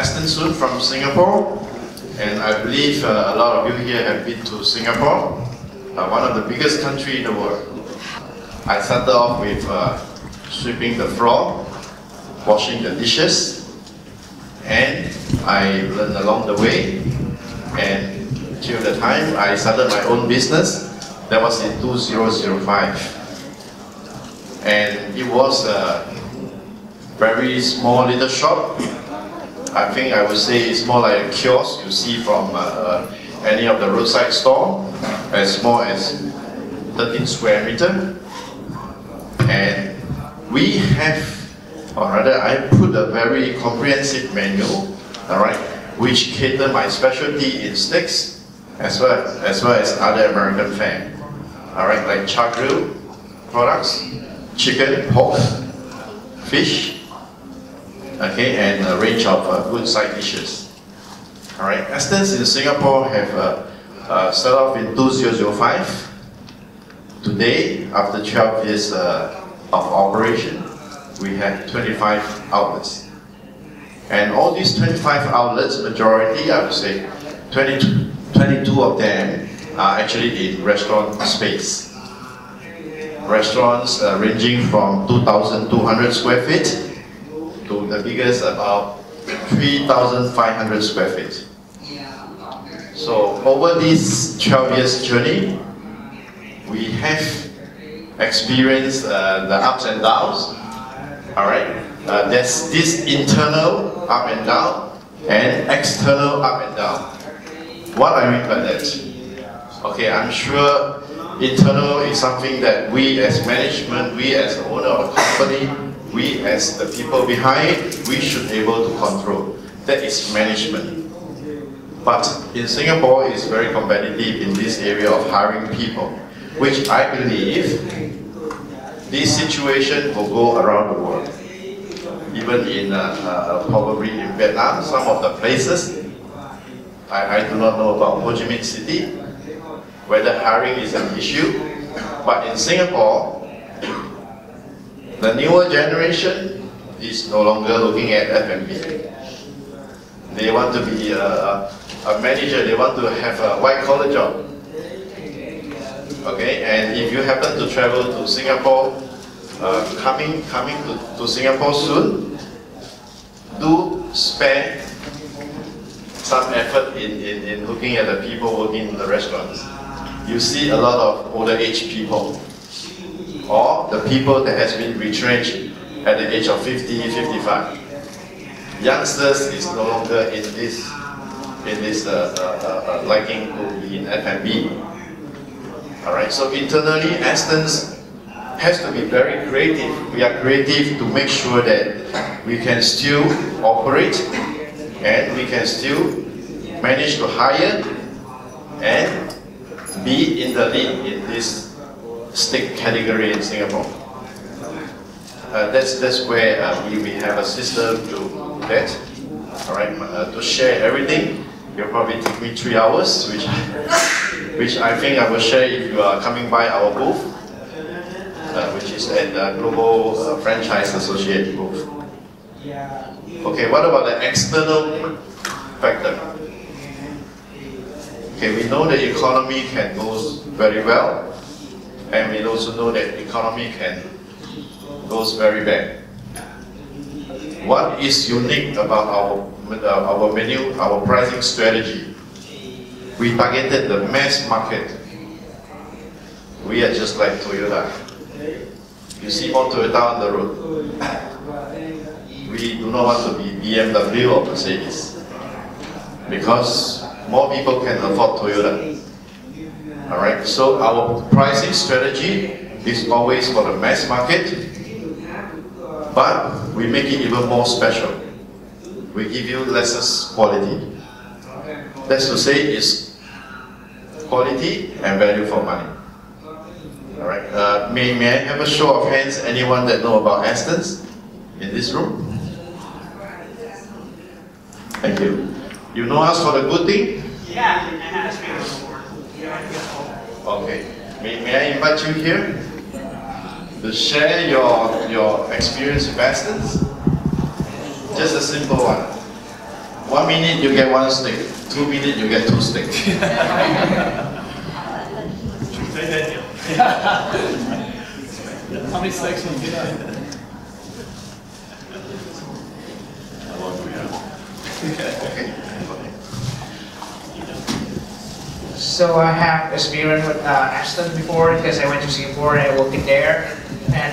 Aston Soon from Singapore, and I believe a lot of you here have been to Singapore, one of the biggest countries in the world. I started off with sweeping the floor, washing the dishes, and I learned along the way, and till the time I started my own business. That was in 2005, and it was a very small little shop. I think I would say it's more like a kiosk you see from any of the roadside store, as small as 13 square meter. And we have, or rather I put a very comprehensive menu, alright, which cater my specialty in steaks as well as other American fare. Alright, like char grill products, chicken, pork, fish, okay, and a range of good side dishes. Alright, Aston's in Singapore have started off in 2005. Today, after 12 years of operation, we have 25 outlets. And all these 25 outlets, majority, I would say, 22 of them are actually in restaurant space. Restaurants ranging from 2,200 square feet to the biggest about 3,500 square feet. So over this 12 years journey, we have experienced the ups and downs. Alright, there's this internal up and down and external up and down. What I mean by that? Okay, I'm sure internal is something that we as management, we as the owner of the company, we as the people behind, we should be able to control. That is management. But in Singapore, it's very competitive in this area of hiring people, which I believe this situation will go around the world. Even in probably in Vietnam, some of the places, I do not know about Ho Chi Minh City, whether hiring is an issue, but in Singapore, the newer generation is no longer looking at F&B. They want to be a manager, they want to have a white-collar job. Okay, and if you happen to travel to Singapore, coming to Singapore soon, do spare some effort in looking at the people working in the restaurants. You see a lot of older age people, or the people that has been retrenched at the age of 50, 55. Youngsters is no longer in this liking to be in F&B. Alright, so internally, Aston's has to be very creative. We are creative to make sure that we can still operate and we can still manage to hire and be in the lead in this steak category in Singapore. That's where we have a system to that. Alright, to share everything. It'll probably take me 3 hours, which I think I will share if you are coming by our booth, which is at the Global Franchise Associate booth. Okay, what about the external factor? Okay, we know the economy can go very well, and we also know that economy can goes very bad. What is unique about our menu, our pricing strategy? We targeted the mass market. We are just like Toyota. You see more Toyota on the road. We do not want to be BMW or Mercedes, because more people can afford Toyota. Alright, so our pricing strategy is always for the mass market, but we make it even more special. We give you lesser quality. That's to say, it's quality and value for money. Alright, may I have a show of hands, anyone that know about Aston's in this room? Thank you. You know us for the good thing? Yeah, and had a Spanish before. Okay. May I invite you here to share your experience with Aston's? Just a simple one. 1 minute you get 1 steak, 2 minutes you get 2 steaks. How many steaks will you get? Okay. So I have experience with Aston before because I went to Singapore and I worked in there. And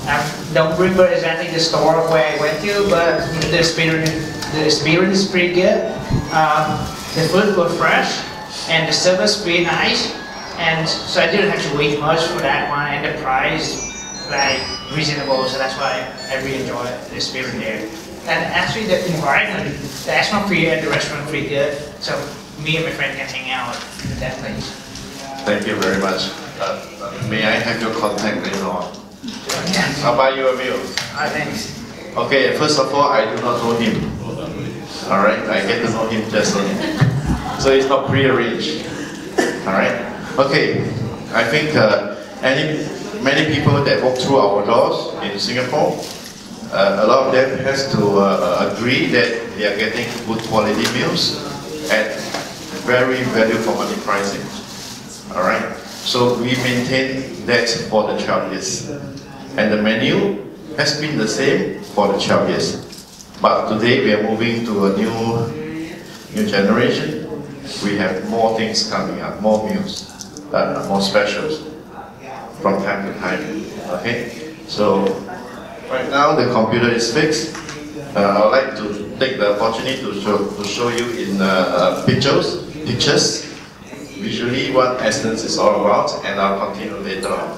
I don't remember exactly the store where I went to, but the experience is pretty good. The food was fresh and the service pretty nice. And so I didn't have to wait much for that one, and the price like reasonable. So that's why I really enjoyed the experience there. And actually the environment, the atmosphere at the restaurant pretty good. So me and my friend can hang out in that place. Thank you very much. May I have your contact later on? I'll buy you a meal. Thanks. Okay, first of all, I do not know him. Alright, I get to know him just only. So it's not pre-arranged. Alright? Okay, I think many people that walk through our doors in Singapore, a lot of them has to agree that they are getting good quality meals at very value for money pricing. Alright? So we maintain that for the 12 years. And the menu has been the same for the 12 years. But today we are moving to a new generation. We have more things coming up, more meals, more specials from time to time. Okay? So right now the computer is fixed. I would like to take the opportunity to show you in pictures, visually what Aston is all about, and I'll continue later on.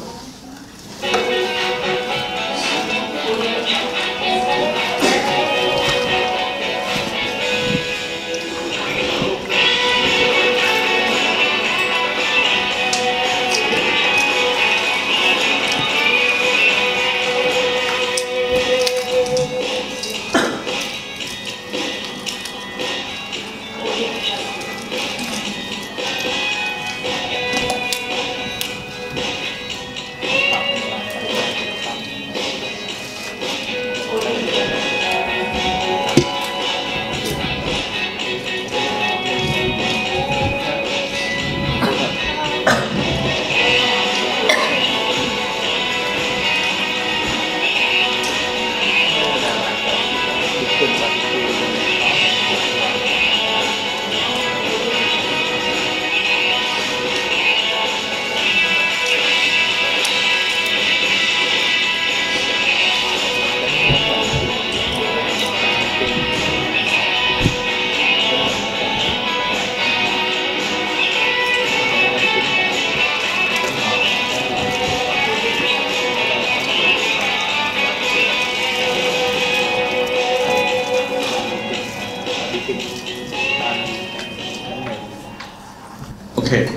Okay,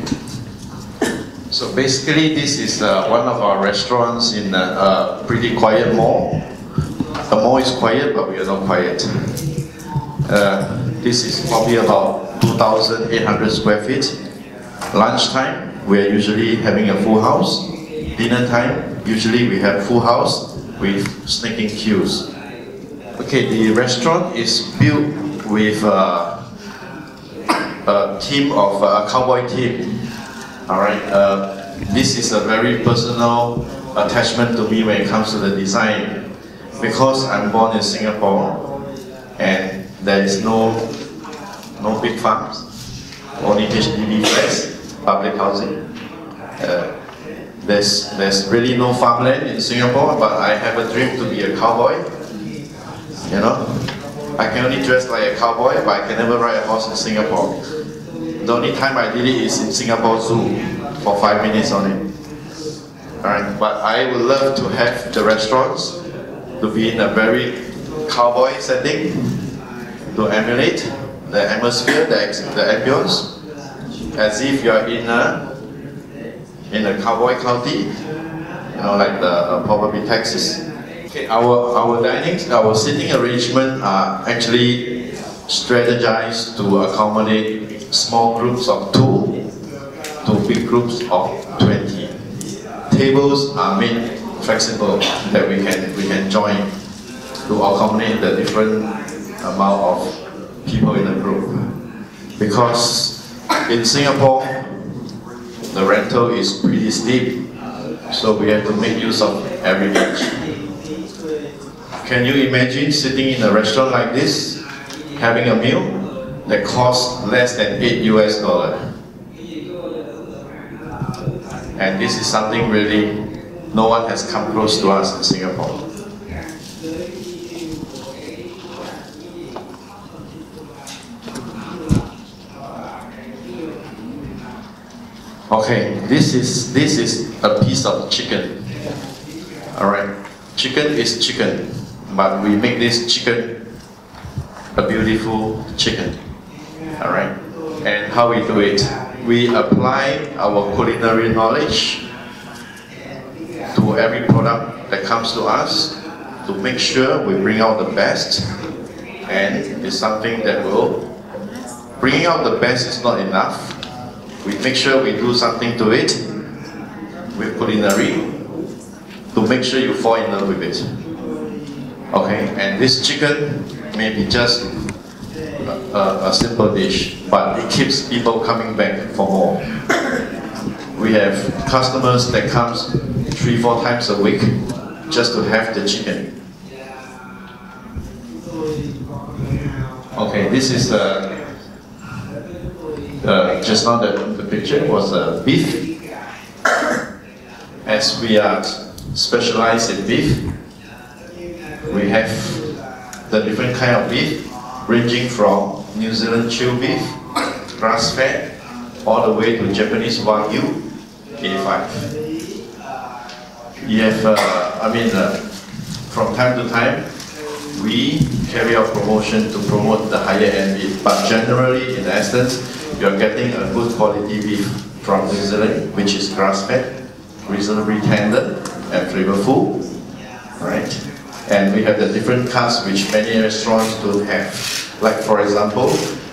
so basically this is one of our restaurants in a pretty quiet mall. The mall is quiet, but we are not quiet. This is probably about 2,800 square feet. Lunchtime, we are usually having a full house. Dinner time, usually we have full house with sneaking queues. Okay, the restaurant is built with a team of a cowboy team. Alright, this is a very personal attachment to me when it comes to the design, because I'm born in Singapore and there is no big farms, only HDB flats, public housing. There's really no farmland in Singapore, but I have a dream to be a cowboy. You know, I can only dress like a cowboy, but I can never ride a horse in Singapore. The only time I did it is in Singapore Zoo for 5 minutes only. Alright, but I would love to have the restaurants to be in a very cowboy setting, to emulate the atmosphere, the ambience, as if you are in a cowboy county, you know, like probably Texas. Okay, our seating arrangement are actually strategized to accommodate small groups of 2 to big groups of 20. Tables are made flexible that we can join to accommodate the different amount of people in the group. Because in Singapore, the rental is pretty steep, so we have to make use of every inch. Can you imagine sitting in a restaurant like this, having a meal that costs less than $8 US? And this is something really no one has come close to us in Singapore. Okay, this is a piece of chicken. Alright, chicken is chicken, but we make this chicken a beautiful chicken. Alright, and how we do it? We apply our culinary knowledge to every product that comes to us to make sure we bring out the best, and it's something that will bring out the best is not enough. We make sure we do something to it with culinary to make sure you fall in love with it. Okay, and this chicken may be just a simple dish, but it keeps people coming back for more. We have customers that comes 3-4 times a week just to have the chicken. Okay, this is just now the picture was beef. As we are specialized in beef, we have the different kind of beef, ranging from New Zealand chilled beef, grass-fed, all the way to Japanese Wagyu A5. You have, from time to time, we carry out promotion to promote the higher end beef, but generally in Aston, you're getting a good quality beef from New Zealand, which is grass-fed, reasonably tender and flavorful, right? And we have the different cuts which many restaurants don't have. Like for example,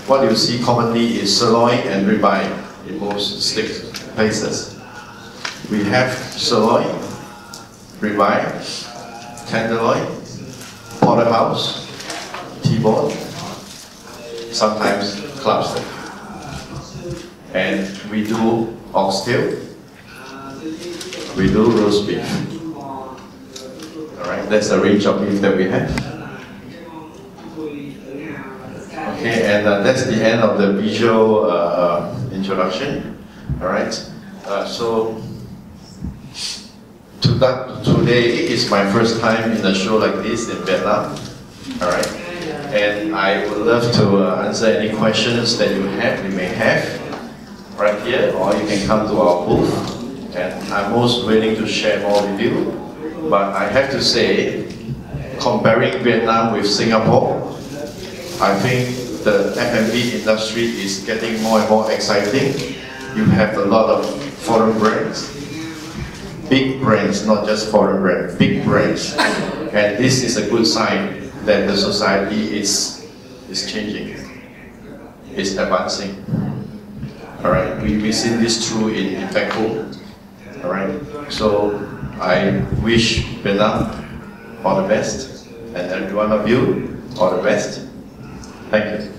what you see commonly is sirloin and ribeye in most steak places. We have sirloin, ribeye, tenderloin, porterhouse, T-bone, sometimes club steak. And we do oxtail, we do roast beef. Alright, that's the range of beef that we have. Okay, and that's the end of the visual introduction. Alright, so today is my first time in a show like this in Vietnam. Alright, and I would love to answer any questions that you may have right here, or you can come to our booth, and I'm most willing to share more with you. But I have to say, comparing Vietnam with Singapore, I think the F&B industry is getting more and more exciting. You have a lot of foreign brands, big brands, not just foreign brands, big brands. And this is a good sign that the society is changing, is advancing. Alright, we see this true in Bangkok. Alright, so I wish Vietnam all the best, and every one of you all the best. Thank you.